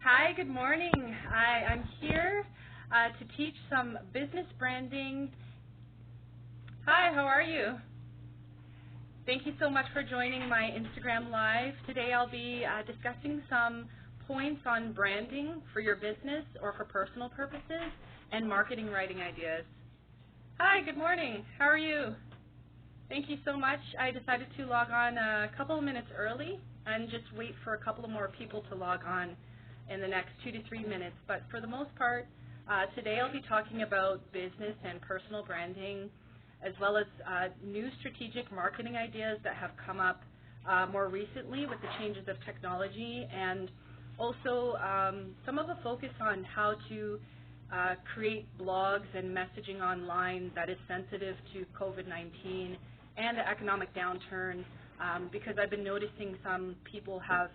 Hi, good morning. I'm here to teach some business branding. Hi, how are you? Thank you so much for joining my Instagram Live. Today I'll be discussing some points on branding for your business or for personal purposes and marketing writing ideas. Hi, good morning. How are you? Thank you so much. I decided to log on a couple of minutes early and just wait for a couple of more people to log on in the next 2 to 3 minutes. But for the most part, today I'll be talking about business and personal branding, as well as new strategic marketing ideas that have come up more recently with the changes of technology, and also some of the focus on how to create blogs and messaging online that is sensitive to COVID-19 and the economic downturn, because I've been noticing some people have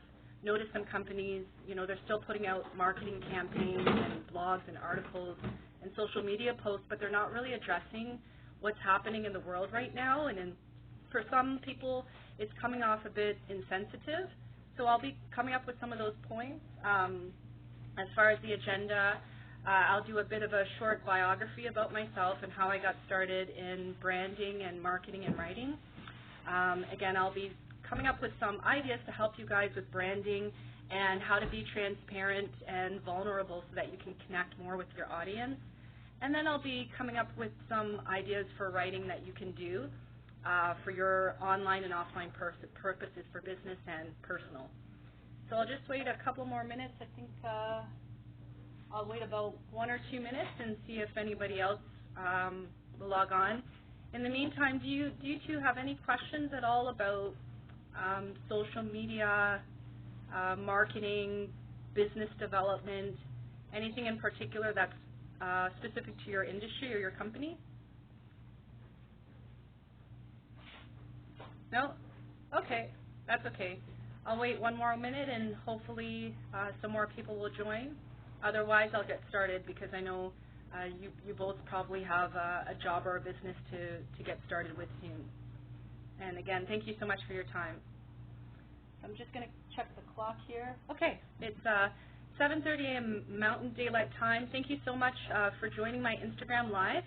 noticed some companies, they're still putting out marketing campaigns and blogs and articles and social media posts, but they're not really addressing what's happening in the world right now. And for some people, it's coming off a bit insensitive. So I'll be coming up with some of those points. As far as the agenda, I'll do a bit of a short biography about myself and how I got started in branding and marketing and writing. Again, I'll be coming up with some ideas to help you guys with branding and how to be transparent and vulnerable so that you can connect more with your audience. And then I'll be coming up with some ideas for writing that you can do for your online and offline purposes for business and personal. So I'll just wait a couple more minutes. I think I'll wait about 1 or 2 minutes and see if anybody else will log on. In the meantime, do you two have any questions at all about social media, marketing, business development, anything in particular that's specific to your industry or your company? No? Okay, that's okay. I'll wait 1 more minute and hopefully some more people will join. Otherwise, I'll get started because I know you both probably have a job or a business to get started with soon. And again, thank you so much for your time. I'm just going to check the clock here. Okay, it's 7:30 a.m. Mountain Daylight Time. Thank you so much for joining my Instagram Live.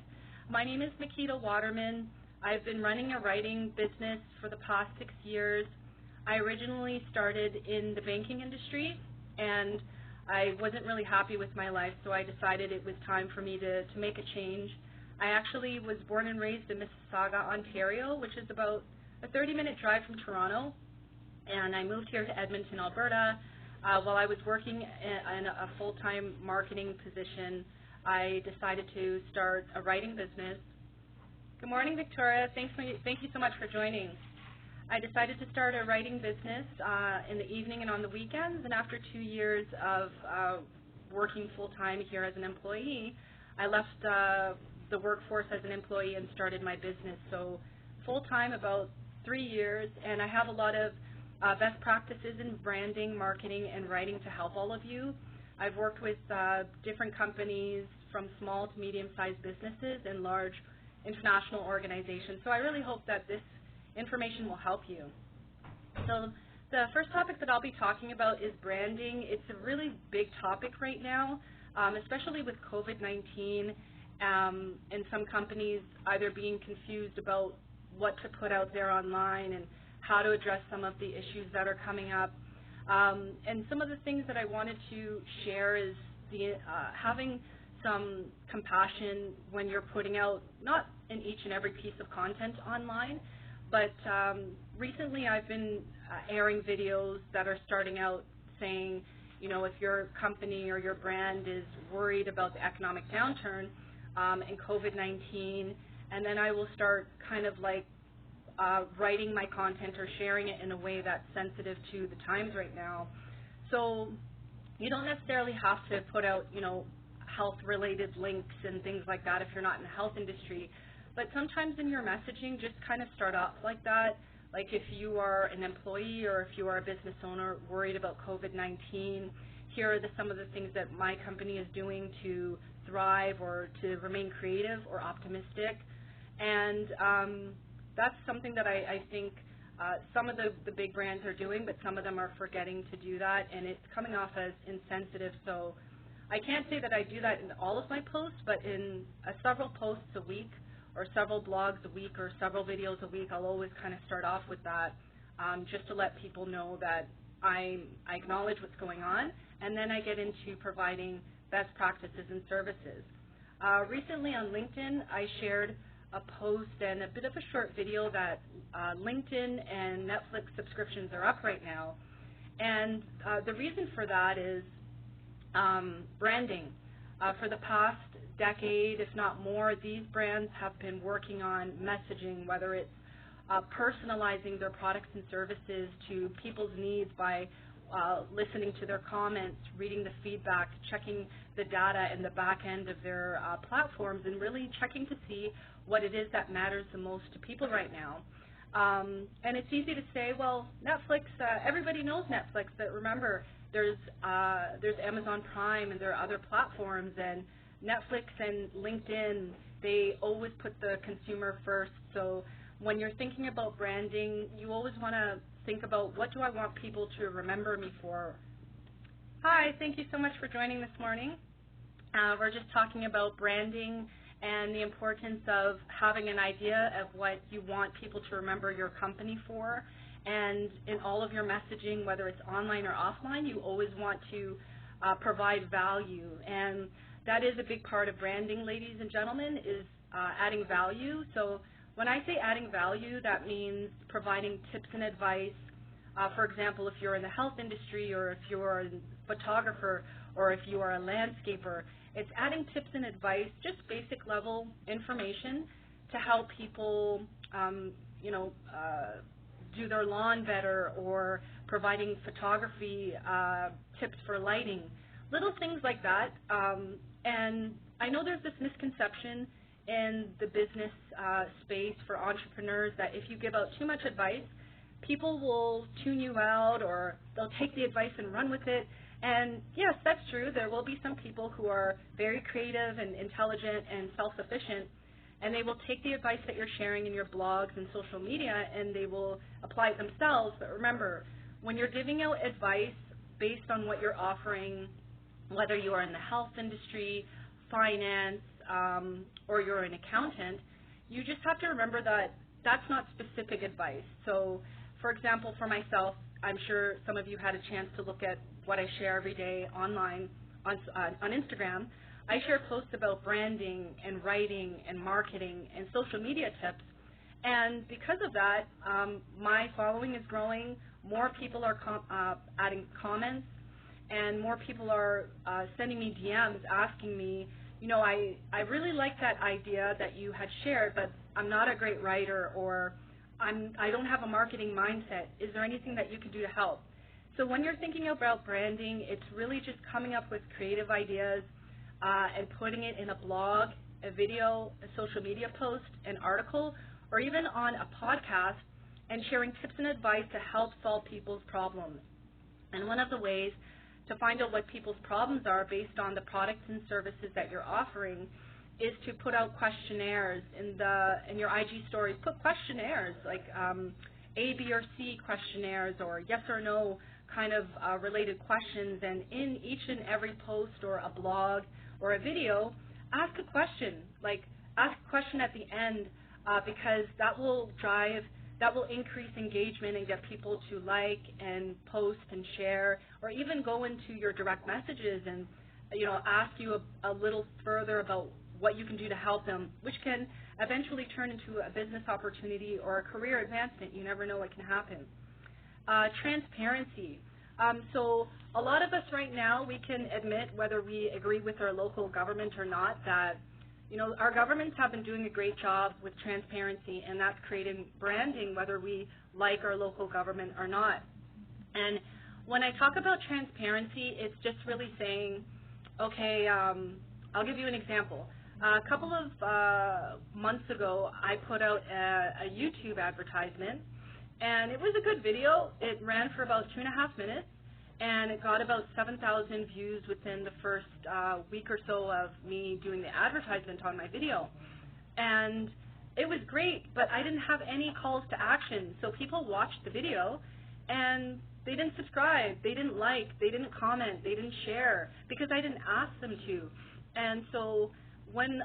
My name is Nikita Waterman. I've been running a writing business for the past 6 years. I originally started in the banking industry, and I wasn't really happy with my life, so I decided it was time for me to make a change. I actually was born and raised in Mississauga, Ontario, which is about a 30-minute drive from Toronto, and I moved here to Edmonton, Alberta. While I was working in a full-time marketing position, I decided to start a writing business. Good morning, Victoria. Thank you so much for joining. I decided to start a writing business in the evening and on the weekends, and after 2 years of working full-time here as an employee, I left the workforce as an employee and started my business. So full-time about 3 years, and I have a lot of best practices in branding, marketing, and writing to help all of you. I've worked with different companies from small to medium-sized businesses and large international organizations. So I really hope that this information will help you. So the first topic that I'll be talking about is branding. It's a really big topic right now, especially with COVID-19 and some companies either being confused about what to put out there online and how to address some of the issues that are coming up. And some of the things that I wanted to share is having some compassion when you're putting out, not in each and every piece of content online, but recently I've been airing videos that are starting out saying, if your company or your brand is worried about the economic downturn and COVID-19, and then I will start kind of like writing my content or sharing it in a way that's sensitive to the times right now. So you don't necessarily have to put out, health-related links and things like that if you're not in the health industry. But sometimes in your messaging, just kind of start off like that. Like if you are an employee or if you are a business owner worried about COVID-19, here are some of the things that my company is doing to thrive or to remain creative or optimistic. And that's something that I think some of the big brands are doing, but some of them are forgetting to do that, and it's coming off as insensitive. So I can't say that I do that in all of my posts, but in several posts a week or several blogs a week or several videos a week, I'll always kind of start off with that just to let people know that I acknowledge what's going on, and then I get into providing best practices and services. Recently on LinkedIn, I shared a post and a bit of a short video that LinkedIn and Netflix subscriptions are up right now. And the reason for that is branding. For the past decade, if not more, these brands have been working on messaging, whether it's personalizing their products and services to people's needs by listening to their comments, reading the feedback, checking the data in the back end of their platforms, and really checking to see what it is that matters the most to people right now. And it's easy to say, well, Netflix, everybody knows Netflix, but remember, there's Amazon Prime and there are other platforms, and Netflix and LinkedIn, they always put the consumer first. So when you're thinking about branding, you always want to think about, what do I want people to remember me for? Hi, thank you so much for joining this morning. We're just talking about branding and the importance of having an idea of what you want people to remember your company for. And in all of your messaging, whether it's online or offline, you always want to provide value. And that is a big part of branding, ladies and gentlemen, is adding value. So when I say adding value, that means providing tips and advice. For example, if you're in the health industry, or if you're a photographer, or if you are a landscaper, it's adding tips and advice, just basic level information to help people, do their lawn better, or providing photography tips for lighting, little things like that. And I know there's this misconception in the business space for entrepreneurs that if you give out too much advice, people will tune you out, or they'll take the advice and run with it. And yes, that's true. There will be some people who are very creative and intelligent and self-sufficient, and they will take the advice that you're sharing in your blogs and social media, and they will apply it themselves. But remember, when you're giving out advice based on what you're offering, whether you are in the health industry, finance, or you're an accountant, you just have to remember that that's not specific advice. So, for example, for myself, I'm sure some of you had a chance to look at what I share every day online on Instagram. I share posts about branding and writing and marketing and social media tips. And because of that, my following is growing. More people are adding comments, and more people are sending me DMs asking me, I really like that idea that you had shared, but I'm not a great writer, or I don't have a marketing mindset. Is there anything that you can do to help? So when you're thinking about branding, it's really just coming up with creative ideas and putting it in a blog, a video, a social media post, an article, or even on a podcast, and sharing tips and advice to help solve people's problems. And one of the ways to find out what people's problems are based on the products and services that you're offering is to put out questionnaires in your IG stories. Put questionnaires like A, B, or C questionnaires, or yes or no kind of related questions. And in each and every post or a blog or a video, ask a question. Like, ask a question at the end because that will increase engagement and get people to like and post and share, or even go into your direct messages and ask you a little further about what you can do to help them, which can eventually turn into a business opportunity or a career advancement. You never know what can happen. Transparency. So a lot of us right now, we can admit, whether we agree with our local government or not, that our governments have been doing a great job with transparency, and that's creating branding, whether we like our local government or not. And when I talk about transparency, it's just really saying, okay, I'll give you an example. A couple of months ago, I put out a YouTube advertisement, and it was a good video. It ran for about 2.5 minutes, and it got about 7,000 views within the first week or so of me doing the advertisement on my video. And it was great, but I didn't have any calls to action. So people watched the video and they didn't subscribe, they didn't like, they didn't comment, they didn't share because I didn't ask them to. And so when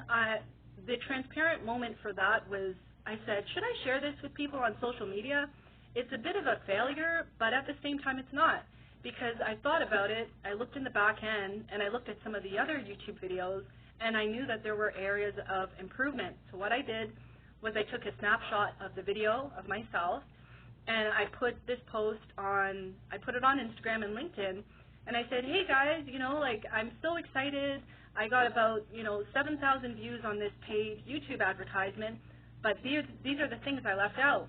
the transparent moment for that was, I said, should I share this with people on social media? It's a bit of a failure, but at the same time it's not, because I thought about it, I looked in the back end, and I looked at some of the other YouTube videos, and I knew that there were areas of improvement. So what I did was I took a snapshot of the video of myself, and I put this post on, I put it on Instagram and LinkedIn, and I said, hey guys, you know, like, I'm so excited. I got about, 7,000 views on this paid YouTube advertisement, but these are the things I left out.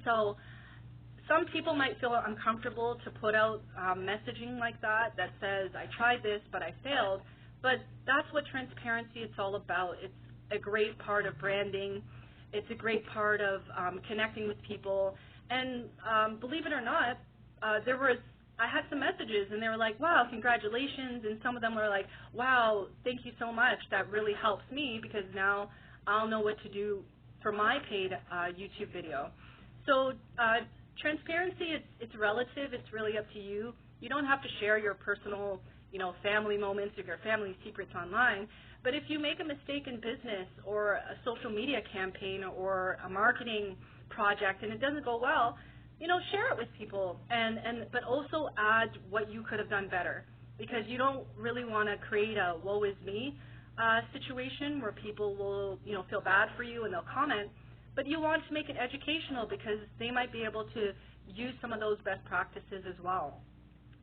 So some people might feel uncomfortable to put out messaging like that says, I tried this, but I failed. But that's what transparency is all about. It's a great part of branding. It's a great part of connecting with people. And believe it or not, I had some messages, and they were like, wow, congratulations. And some of them were like, wow, thank you so much. That really helps me because now I'll know what to do for my paid YouTube video. So transparency, it's relative. It's really up to you. You don't have to share your personal, family moments or your family secrets online. But if you make a mistake in business or a social media campaign or a marketing project and it doesn't go well, share it with people. But also add what you could have done better, because you don't really want to create a woe is me situation where people will, feel bad for you and they'll comment. But you want to make it educational because they might be able to use some of those best practices as well.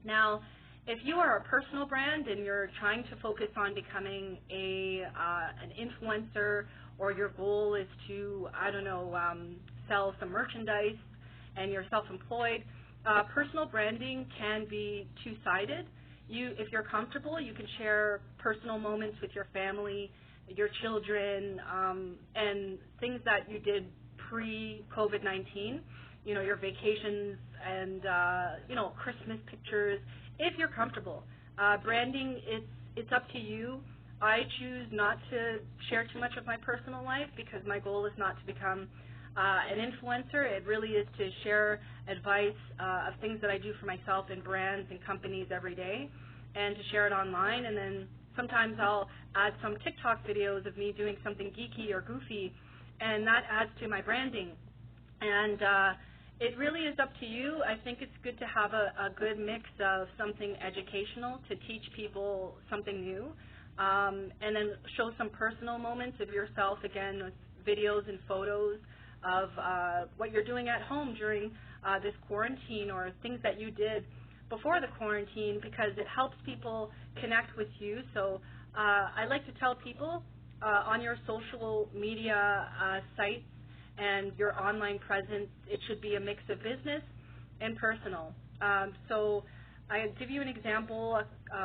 Now, if you are a personal brand and you're trying to focus on becoming an influencer, or your goal is to, sell some merchandise and you're self-employed, personal branding can be two-sided. If you're comfortable, you can share personal moments with your family, your children, and things that you did pre-COVID-19, your vacations and, Christmas pictures, if you're comfortable. Branding, it's up to you. I choose not to share too much of my personal life because my goal is not to become an influencer. It really is to share advice of things that I do for myself and brands and companies every day, and to share it online. And then sometimes I'll add some TikTok videos of me doing something geeky or goofy, and that adds to my branding. And it really is up to you. I think it's good to have a good mix of something educational to teach people something new, and then show some personal moments of yourself, again, with videos and photos of what you're doing at home during this quarantine, or things that you did before the quarantine, because it helps people connect with you. So I like to tell people on your social media sites and your online presence, it should be a mix of business and personal. So I'll give you an example.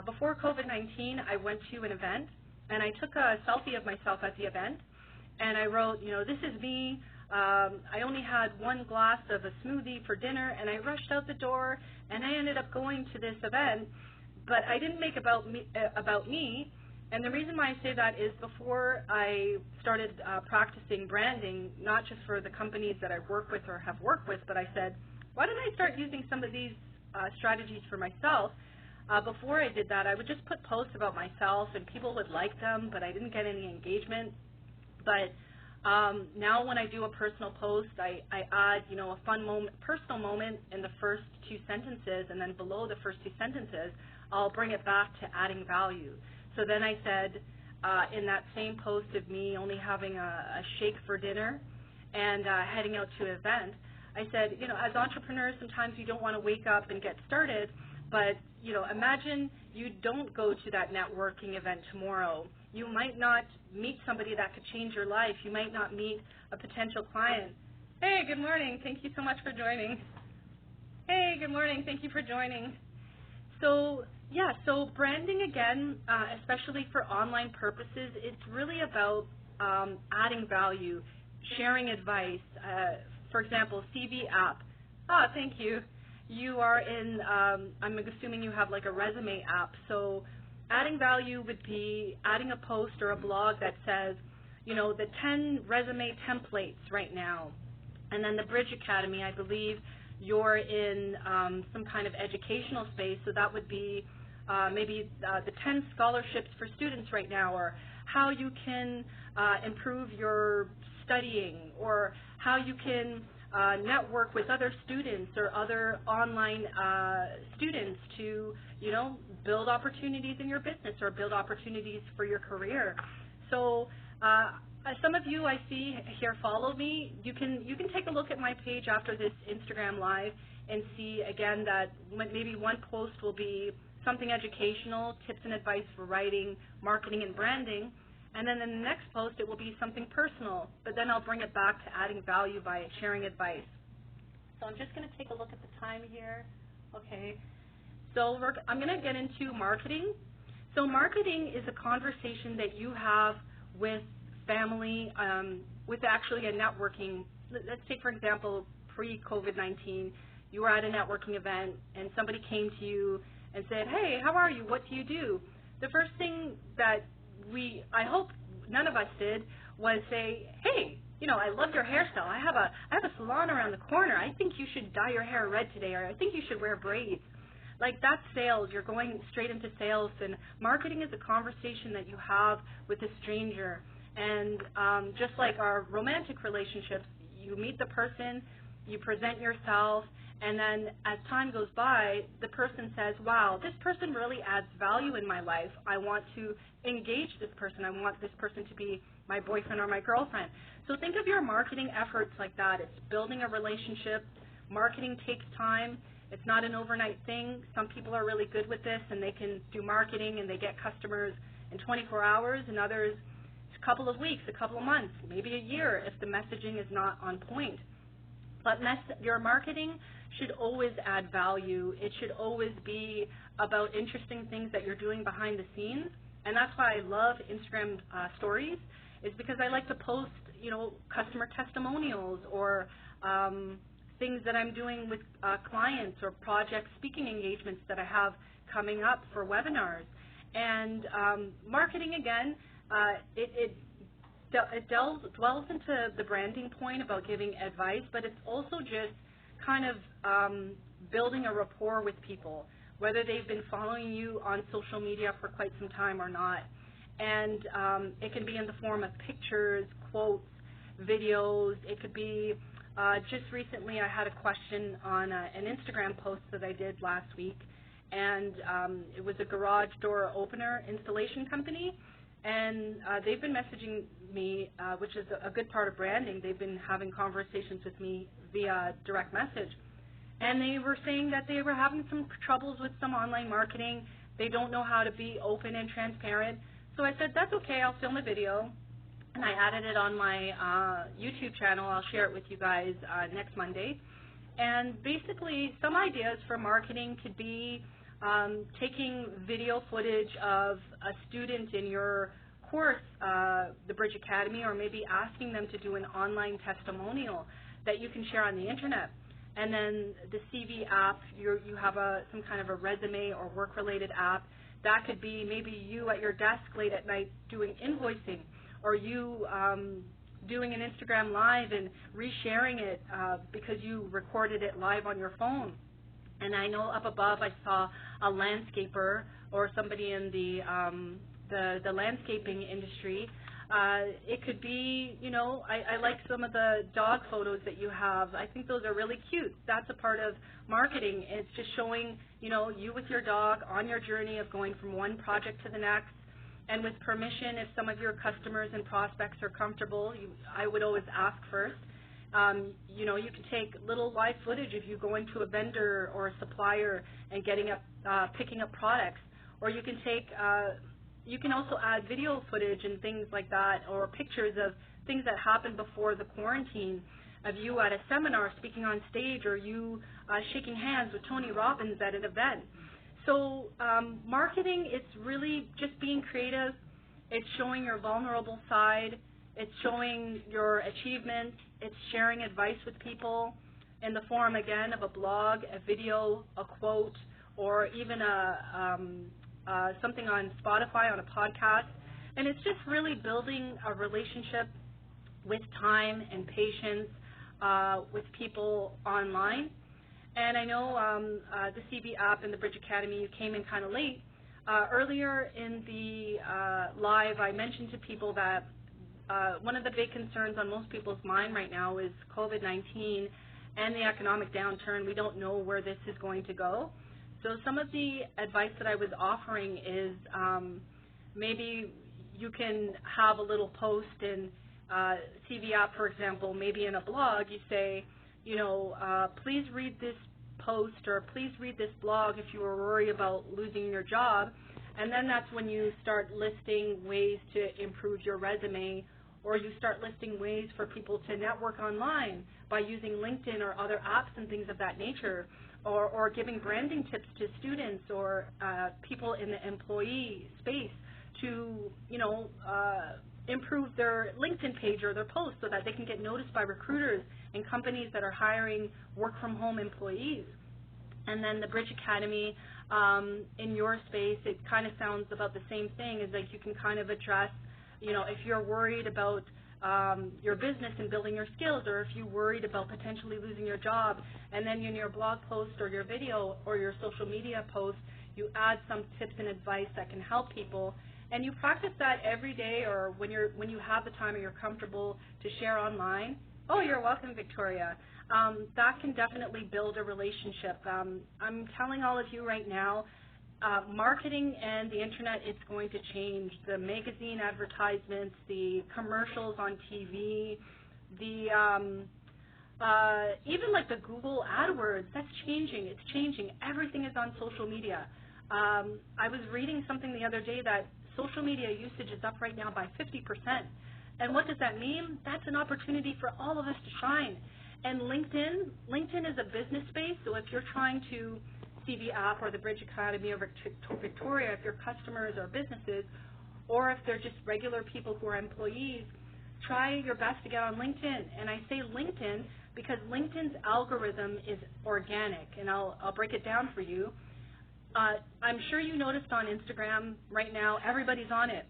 Before COVID-19, I went to an event, and I took a selfie of myself at the event, and I wrote, this is me. I only had one glass of a smoothie for dinner, and I rushed out the door, and I ended up going to this event, but I didn't make about me. And the reason why I say that is before I started practicing branding, not just for the companies that I work with or have worked with, but I said, why don't I start using some of these strategies for myself? Before I did that, I would just put posts about myself, and people would like them, but I didn't get any engagement. But now when I do a personal post, I add, a fun moment, personal moment in the first two sentences, and then below the first two sentences, I'll bring it back to adding value. So then I said, in that same post of me only having a shake for dinner and heading out to an event, I said, as entrepreneurs, sometimes you don't want to wake up and get started, but, imagine you don't go to that networking event tomorrow. You might not meet somebody that could change your life. You might not meet a potential client. Hey, good morning. Thank you so much for joining. Hey, good morning. Thank you for joining. So, yeah, so branding, again, especially for online purposes, it's really about adding value, sharing advice. For example, CV app. Thank you. You are in, I'm assuming you have like a resume app. So adding value would be adding a post or a blog that says, the 10 resume templates right now. And then the Bridge Academy, I believe you're in some kind of educational space, so that would be maybe the 10 scholarships for students right now, or how you can improve your studying, or how you can network with other students or other online students to, build opportunities in your business or build opportunities for your career. So some of you I see here follow me. You can take a look at my page after this Instagram Live and see again that maybe one post will be something educational, tips and advice for writing, marketing, and branding. And then in the next post, it will be something personal, but then I'll bring it back to adding value by sharing advice. So I'm just going to take a look at the time here. Okay. So I'm going to get into marketing. So marketing is a conversation that you have with family, with actually a networking. Let's take, for example, pre-COVID-19, you were at a networking event and somebody came to you and said, hey, how are you? What do you do? The first thing that I hope none of us did, was say, hey, I love your hairstyle. I have a salon around the corner. I think you should dye your hair red today, or I think you should wear braids. Like, that's sales. You're going straight into sales, and marketing is a conversation that you have with a stranger. And just like our romantic relationships, you meet the person, you present yourself, and then as time goes by, the person says, wow, this person really adds value in my life. I want to engage this person. I want this person to be my boyfriend or my girlfriend. So think of your marketing efforts like that. It's building a relationship. Marketing takes time. It's not an overnight thing. Some people are really good with this, and they can do marketing, and they get customers in 24 hours, and others a couple of weeks, a couple of months, maybe a year if the messaging is not on point. But your marketing should always add value. It should always be about interesting things that you're doing behind the scenes. And that's why I love Instagram stories, is because I like to post, customer testimonials or things that I'm doing with clients or project speaking engagements that I have coming up for webinars. And marketing, again, it dwells into the branding point about giving advice, but it's also just kind of building a rapport with people, whether they've been following you on social media for quite some time or not. And it can be in the form of pictures, quotes, videos. It could be, just recently I had a question on an Instagram post that I did last week, and it was a garage door opener installation company. And they've been messaging me, which is a good part of branding. They've been having conversations with me via direct message. And they were saying that they were having some troubles with some online marketing. They don't know how to be open and transparent. So I said, that's okay, I'll film a video. And I added it on my YouTube channel. I'll share it with you guys next Monday. And basically, some ideas for marketing could be taking video footage of a student in your course, the Bridge Academy, or maybe asking them to do an online testimonial that you can share on the internet. And then the CV app, you have some kind of a resume or work-related app. That could be maybe you at your desk late at night doing invoicing, or you doing an Instagram Live and resharing it because you recorded it live on your phone. And I know up above I saw a landscaper or somebody in the landscaping industry. It could be, I like some of the dog photos that you have. I think those are really cute. That's a part of marketing. It's just showing, you with your dog on your journey of going from one project to the next. And with permission, if some of your customers and prospects are comfortable, I would always ask first. You can take little live footage of you going to a vendor or a supplier and picking up products. Or you can you can also add video footage and things like that, or pictures of things that happened before the quarantine, of you at a seminar speaking on stage, or you shaking hands with Tony Robbins at an event. So marketing, it's really just being creative. It's showing your vulnerable side. It's showing your achievements. It's sharing advice with people in the form, again, of a blog, a video, a quote, or even something on Spotify, on a podcast. And it's just really building a relationship with time and patience with people online. And I know the CB app and the Bridge Academy, you came in kind of late. Earlier in the live, I mentioned to people that one of the big concerns on most people's mind right now is COVID-19 and the economic downturn. We don't know where this is going to go. So some of the advice that I was offering is maybe you can have a little post in CV app, for example, maybe in a blog, you say, you know, please read this post or please read this blog if you are worried about losing your job. And then that's when you start listing ways to improve your resume, or you start listing ways for people to network online by using LinkedIn or other apps and things of that nature, or giving branding tips to students or people in the employee space to, you know, improve their LinkedIn page or their post so that they can get noticed by recruiters and companies that are hiring work-from-home employees. And then the Bridge Academy, in your space, it kind of sounds about the same thing, is like you can kind of address, you know, if you're worried about your business and building your skills, or if you're worried about potentially losing your job, and then in your blog post or your video or your social media post, you add some tips and advice that can help people. And you practice that every day, or when you have the time or you're comfortable to share online. Oh, you're welcome, Victoria. That can definitely build a relationship. I'm telling all of you right now, marketing and the internet is going to change. The magazine advertisements, the commercials on TV, the even like the Google AdWords, that's changing. It's changing. Everything is on social media. I was reading something the other day that social media usage is up right now by 50%. And what does that mean? That's an opportunity for all of us to shine. And LinkedIn is a business space, so if you're trying to CV app or the Bridge Academy or Victoria, if your customers are businesses, or if they're just regular people who are employees, try your best to get on LinkedIn. And I say LinkedIn because LinkedIn's algorithm is organic, and I'll break it down for you. I'm sure you noticed on Instagram right now, everybody's on it.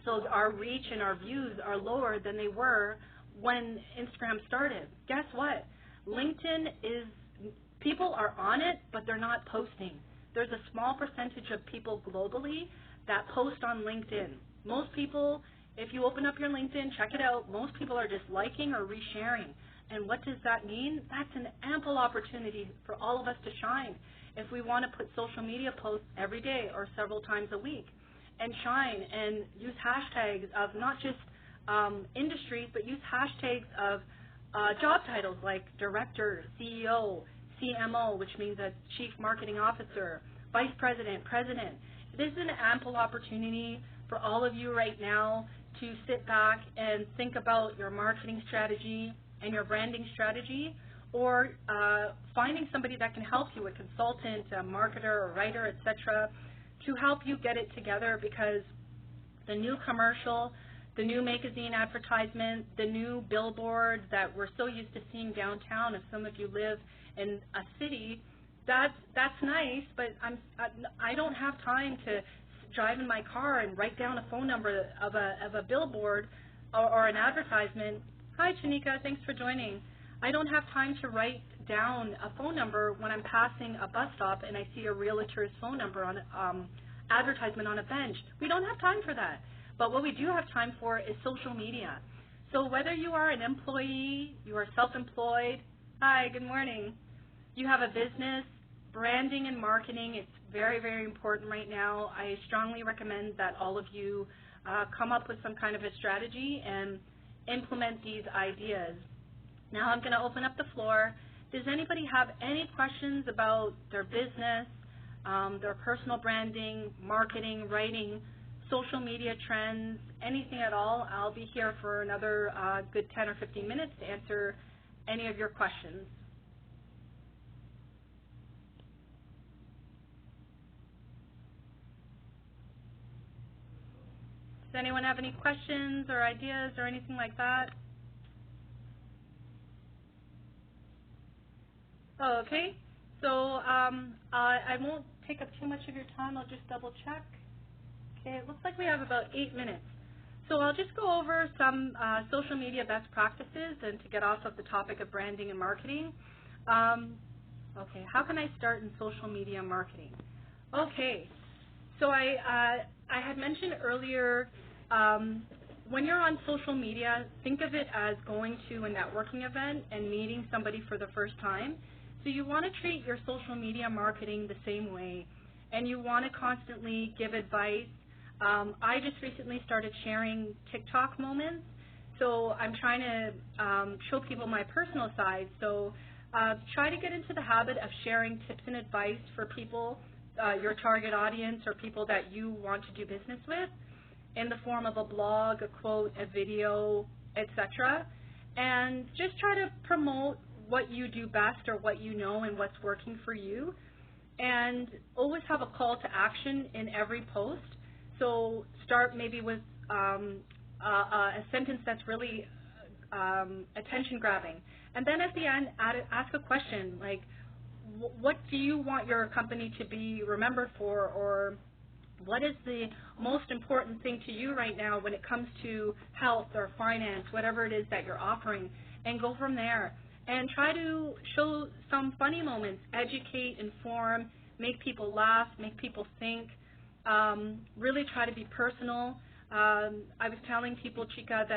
So our reach and our views are lower than they were when Instagram started. Guess what? LinkedIn is, people are on it, but they're not posting. There's a small percentage of people globally that post on LinkedIn. Most people, if you open up your LinkedIn, check it out, most people are just liking or resharing. And what does that mean? That's an ample opportunity for all of us to shine. If we want to put social media posts every day or several times a week and shine and use hashtags of not just industries, but use hashtags of job titles like director, CEO, CMO, which means a chief marketing officer, vice president, president. This is an ample opportunity for all of you right now to sit back and think about your marketing strategy and your branding strategy, or finding somebody that can help you, a consultant, a marketer, a writer, etc., to help you get it together, because the new commercial, the new magazine advertisement, the new billboard that we're so used to seeing downtown, if some of you live in a city, that's nice, but I don't have time to drive in my car and write down a phone number of a billboard or an advertisement. Hi, Chanika, thanks for joining. I don't have time to write down a phone number when I'm passing a bus stop and I see a realtor's phone number on advertisement on a bench. We don't have time for that. But what we do have time for is social media. So whether you are an employee, you are self-employed, hi, good morning, you have a business, branding and marketing, it's very, very important right now. I strongly recommend that all of you come up with some kind of a strategy and implement these ideas. Now I'm going to open up the floor. Does anybody have any questions about their business, their personal branding, marketing, writing, social media trends, anything at all? I'll be here for another good 10 or 15 minutes to answer any of your questions. Does anyone have any questions or ideas or anything like that? Oh, okay. So I won't take up too much of your time. I'll just double check. Okay, it looks like we have about 8 minutes. So I'll just go over some social media best practices and to get off of the topic of branding and marketing. Okay, how can I start in social media marketing? Okay, so I had mentioned earlier, when you're on social media, think of it as going to a networking event and meeting somebody for the first time. So you want to treat your social media marketing the same way, and you want to constantly give advice. I just recently started sharing TikTok moments, so I'm trying to show people my personal side. So try to get into the habit of sharing tips and advice for people, your target audience, or people that you want to do business with, in the form of a blog, a quote, a video, etc. And just try to promote what you do best or what you know and what's working for you. And always have a call to action in every post. So start maybe with a sentence that's really attention grabbing. And then at the end, ask a question like, what do you want your company to be remembered for, or what is the most important thing to you right now when it comes to health or finance, whatever it is that you're offering, and go from there. And try to show some funny moments, educate, inform, make people laugh, make people think, really try to be personal. I was telling people, Chinika,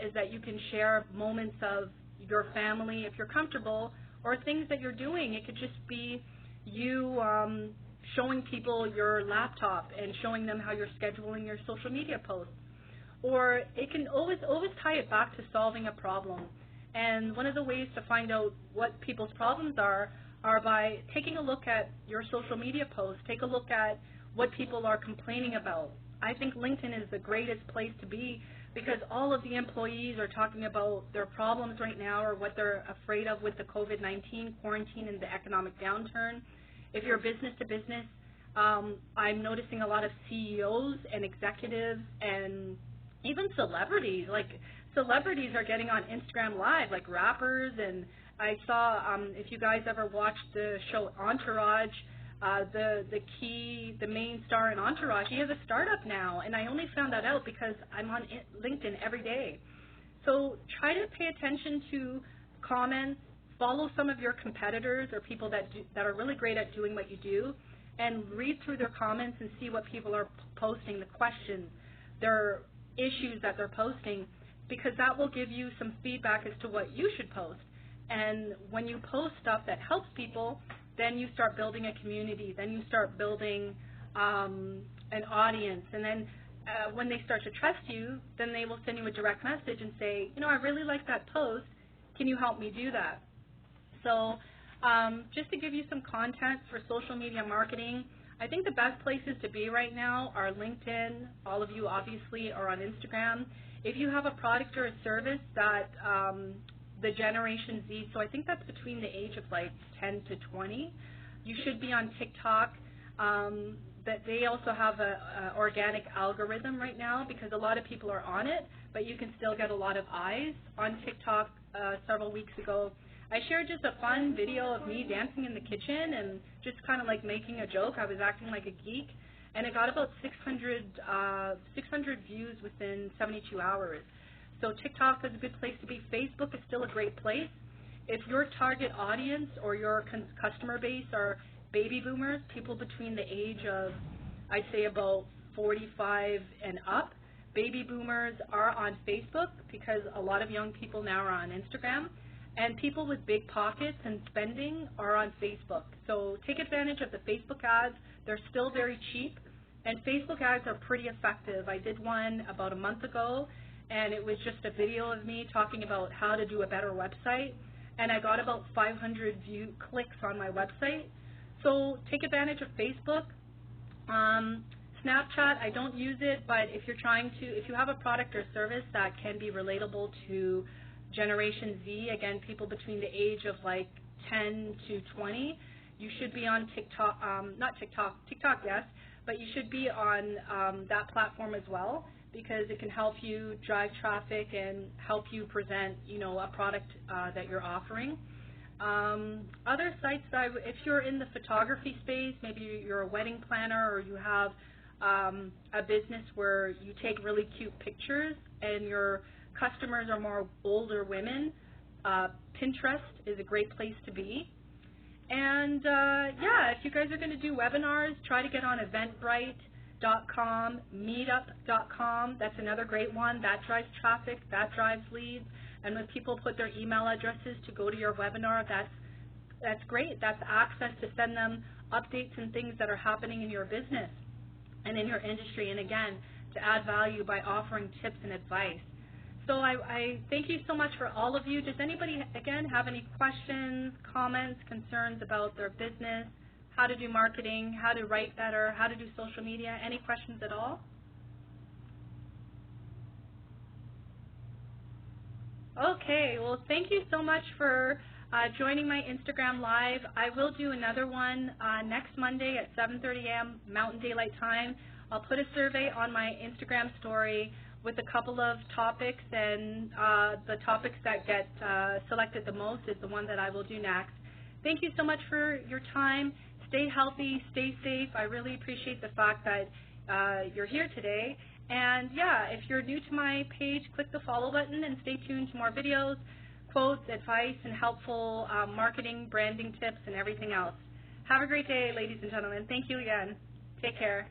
is that you can share moments of your family if you're comfortable, or things that you're doing. It could just be you showing people your laptop and showing them how you're scheduling your social media posts. Or it can always tie it back to solving a problem. And one of the ways to find out what people's problems are by taking a look at your social media posts. Take a look at what people are complaining about. I think LinkedIn is the greatest place to be because all of the employees are talking about their problems right now or what they're afraid of with the COVID-19 quarantine and the economic downturn. If you're business to business, I'm noticing a lot of CEOs and executives and even celebrities. Like celebrities are getting on Instagram Live, like rappers. And I saw, if you guys ever watched the show Entourage, the main star in Entourage, he has a startup now, and I only found that out because I'm on LinkedIn every day. So try to pay attention to comments, follow some of your competitors or people that are really great at doing what you do, and read through their comments and see what people are posting, the questions, their issues that they're posting, because that will give you some feedback as to what you should post. And when you post stuff that helps people, then you start building a community, then you start building an audience, and then when they start to trust you, then they will send you a direct message and say, I really like that post, can you help me do that? So just to give you some content for social media marketing, I think the best places to be right now are LinkedIn. All of you obviously are on Instagram. If you have a product or a service that the Generation Z, so I think that's between the age of like 10 to 20, you should be on TikTok. That they also have a organic algorithm right now because a lot of people are on it, but you can still get a lot of eyes on TikTok. Several weeks ago, I shared just a fun video of me dancing in the kitchen and just kind of like making a joke. I was acting like a geek, and it got about 600 views within 72 hours. So TikTok is a good place to be. Facebook is still a great place. If your target audience or your customer base are baby boomers, people between the age of, I'd say about 45 and up, baby boomers are on Facebook because a lot of young people now are on Instagram. And people with big pockets and spending are on Facebook. So take advantage of the Facebook ads. They're still very cheap. And Facebook ads are pretty effective. I did one about a month ago, and it was just a video of me talking about how to do a better website. And I got about 500 clicks on my website. So take advantage of Facebook. Snapchat, I don't use it, but if you have a product or service that can be relatable to Generation Z, again, people between the age of like 10 to 20, you should be on TikTok, not TikTok, yes, but you should be on that platform as well because it can help you drive traffic and help you present, a product that you're offering. Other sites if you're in the photography space, maybe you're a wedding planner or you have a business where you take really cute pictures and your customers are more older women, Pinterest is a great place to be. And yeah, if you guys are going to do webinars, try to get on eventbrite.com, meetup.com. That's another great one. That drives traffic, that drives leads. And when people put their email addresses to go to your webinar, that's great. That's access to send them updates and things that are happening in your business and in your industry. And again, to add value by offering tips and advice. So I thank you so much for all of you. Does anybody, again, have any questions, comments, concerns about their business, how to do marketing, how to write better, how to do social media? Any questions at all? Okay, well, thank you so much for joining my Instagram Live. I will do another one next Monday at 7:30 a.m. Mountain Daylight Time. I'll put a survey on my Instagram story with a couple of topics, and the topics that get selected the most is the one that I will do next. Thank you so much for your time. Stay healthy, stay safe. I really appreciate the fact that you're here today. And yeah, if you're new to my page, click the follow button and stay tuned to more videos, quotes, advice, and helpful marketing, branding tips, and everything else. Have a great day, ladies and gentlemen. Thank you again. Take care.